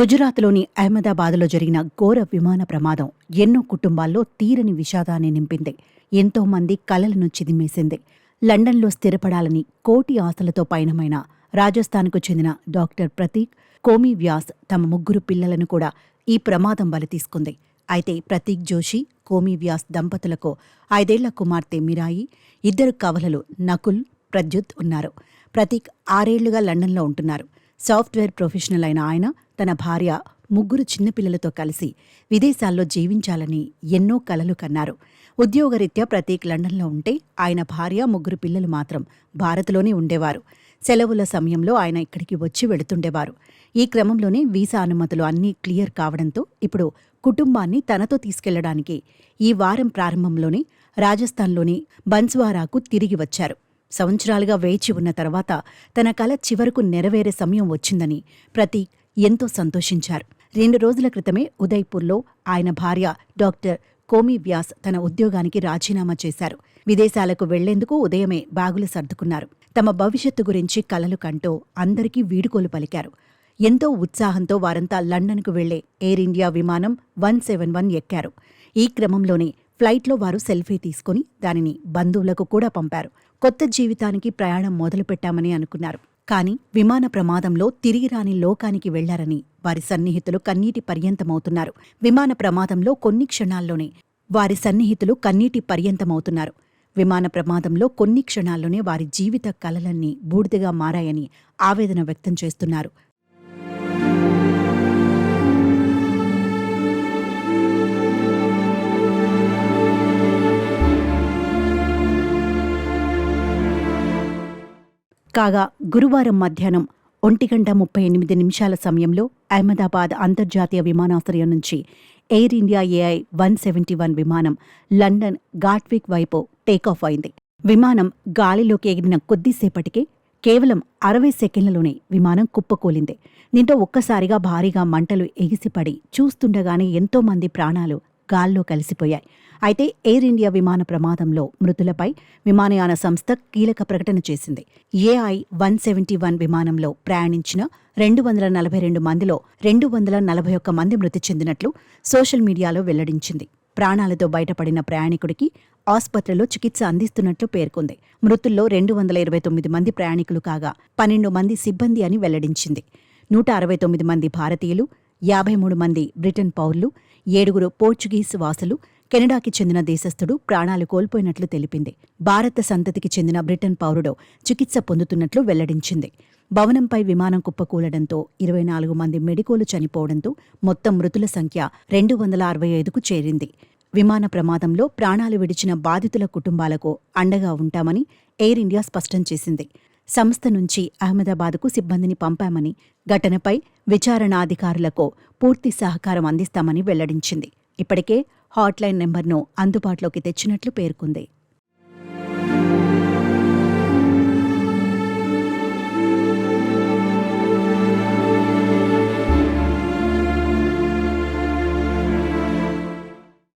గుజరాత్లోని అహ్మదాబాద్లో జరిగిన ఘోర విమాన ప్రమాదం ఎన్నో కుటుంబాల్లో తీరని విషాదాన్ని నింపింది. ఎంతో మంది కలలను చిదిమేసింది. లండన్లో స్థిరపడాలని కోటి ఆశలతో పయనమైన రాజస్థాన్కు చెందిన డాక్టర్ ప్రతీక్ కోమి వ్యాస్ తమ ముగ్గురు పిల్లలను కూడా ఈ ప్రమాదం బలితీసుకుంది. అయితే ప్రతీక్ జోషి, కోమి వ్యాస్ దంపతులకు 5 ఏళ్ల కుమార్తె మిరాయి, 2 కవలలు నకుల్, ప్రద్యుత్ ఉన్నారు. ప్రతీక్ 6 ఏళ్లుగా లండన్లో ఉంటున్నారు. సాఫ్ట్వేర్ ప్రొఫెషనల్ అయిన ఆయన తన భార్య, 3 చిన్నపిల్లలతో కలిసి విదేశాల్లో జీవించాలని ఎన్నో కలలు కన్నారు. ఉద్యోగరీత్యా ప్రతీక్ లండన్లో ఉంటే ఆయన భార్య, 3 పిల్లలు మాత్రం భారత్లోనే ఉండేవారు. సెలవుల సమయంలో ఆయన ఇక్కడికి వచ్చి వెళుతుండేవారు. ఈ క్రమంలోనే వీసా అనుమతులు అన్నీ క్లియర్ కావడంతో ఇప్పుడు కుటుంబాన్ని తనతో తీసుకెళ్లడానికి ఈ వారం ప్రారంభంలోనే రాజస్థాన్లోని బన్స్వారాకు తిరిగి వచ్చారు. సంవత్సరాలుగా వేచి ఉన్న తర్వాత తన కల చివరకు నెరవేరే సమయం వచ్చిందని ప్రతీక్ ఎంతో సంతోషించారు. 2 రోజుల క్రితమే ఉదయ్పూర్లో ఆయన భార్య డాక్టర్ కోమి వ్యాస్ తన ఉద్యోగానికి రాజీనామా చేశారు. విదేశాలకు వెళ్లేందుకు ఉదయమే బ్యాగులు సర్దుకున్నారు. తమ భవిష్యత్తు గురించి కలలు కంటూ అందరికీ వీడుకోలు పలికారు. ఎంతో ఉత్సాహంతో వారంతా లండన్కు వెళ్లే ఎయిర్ ఇండియా విమానం 171 ఎక్కారు. ఈ క్రమంలోనే ఫ్లైట్లో వారు సెల్ఫీ తీసుకుని దానిని బంధువులకు కూడా పంపారు. కొత్త జీవితానికి ప్రయాణం మొదలుపెట్టామని అనుకున్నారు. కానీ విమాన ప్రమాదంలో తిరిగి రాని లోకానికి వెళ్లారని వారి సన్నిహితులు కన్నీటి పర్యంతమవుతున్నారు. విమాన ప్రమాదంలో కొన్ని క్షణాల్లోనే వారి సన్నిహితులు కన్నీటి పర్యంతమవుతున్నారు. విమాన ప్రమాదంలో కొన్ని క్షణాల్లోనే వారి జీవిత కలలన్నీ బూడిదగా మారాయని ఆవేదన వ్యక్తం చేస్తున్నారు. కాగా గురువారం మధ్యాహ్నం 1:38 సమయంలో అహ్మదాబాద్ అంతర్జాతీయ విమానాశ్రయం నుంచి ఎయిర్ ఇండియా AI 171 విమానం లండన్ గాట్విక్ వైపు టేకాఫ్ అయింది. విమానం గాలిలోకి ఎగిరిన కొద్దిసేపటికే కేవలం 60 సెకండ్లలోనే విమానం కుప్పకూలింది. దీంతో ఒక్కసారిగా భారీగా మంటలు ఎగిసిపడి చూస్తుండగానే ఎంతో మంది ప్రాణాలు గాల్లో కలిసిపోయాయి. అయితే ఎయిర్ ఇండియా విమాన ప్రమాదంలో మృతులపై విమానయాన సంస్థ కీలక ప్రకటన చేసింది. AI 171 విమానంలో ప్రయాణించిన 242 మందిలో 241 మంది మృతి చెందినట్లు సోషల్ మీడియాలో వెల్లడించింది. ప్రాణాలతో బయటపడిన ప్రయాణికుడికి ఆస్పత్రిలో చికిత్స అందిస్తున్నట్లు పేర్కొంది. మృతుల్లో 229 మంది ప్రయాణికులు కాగా 12 మంది సిబ్బంది అని వెల్లడించింది. 169 మంది భారతీయులు, 53 మంది బ్రిటన్ పౌరులు, 7 పోర్చుగీస్ వాసులు, కెనడాకి చెందిన దేశస్థుడు ప్రాణాలు కోల్పోయినట్లు తెలిపింది. భారత సంతతికి చెందిన బ్రిటన్ పౌరుడు చికిత్స పొందుతున్నట్లు వెల్లడించింది. భవనంపై విమానం కుప్పకూలడంతో 24 మంది మెడికోలు చనిపోవడంతో మొత్తం మృతుల సంఖ్య 265కు చేరింది. విమాన ప్రమాదంలో ప్రాణాలు విడిచిన బాధితుల కుటుంబాలకు అండగా ఉంటామని ఎయిర్ ఇండియా స్పష్టం చేసింది. సంస్థ నుంచి అహ్మదాబాద్కు సిబ్బందిని పంపామని, ఘటనపై విచారణాధికారులకు పూర్తి సహకారం అందిస్తామని వెల్లడించింది. ఇప్పటికే హాట్లైన్ నెంబర్ను అందుబాటులోకి తెచ్చినట్లు పేర్కొంది.